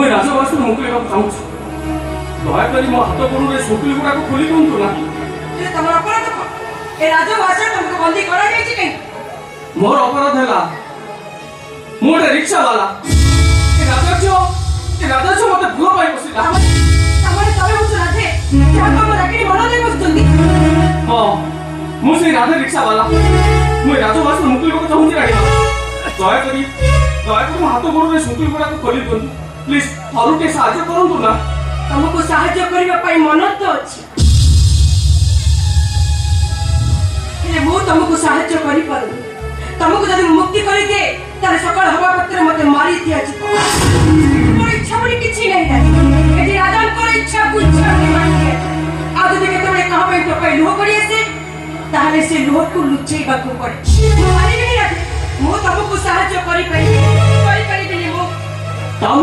मुझे राजवास मुक्ति चाहूँ दयाकोरी मो हाथ गोड़े सुतुली गुड़ा खोली दिंतु ना तुम अपराध ए राजवास तुमको बंदी करा कहीं मोर अपराध है मुझे रिक्शा वाला राधा मत भूल पाई बसला हाँ मुझे राधा रिक्शा वाला मुझे राजवास मुक्ति चाहूँ दयाकोरी मो हाथ गोड़े सुतुली गुड़ा खोली दिंतु प्लीज थे साहय करूँ ना तुमको साहाय्य करने मन तो अच्छी मु तुमको साहाय्य कर तुमको जब मुक्ति कर दिए तारे सकाल हवा पत्र मत मारी दिया मोर इच्छा बोली किछि नहीं एठी राजन को इच्छा को इच्छा नहीं मार दिया आज देखे तमे कहां पे तो कई लोह करी से ताले से लोह को लुचेबा को पड़े मारी नहीं रखे मु तुमको साहाय्य करी पाई मु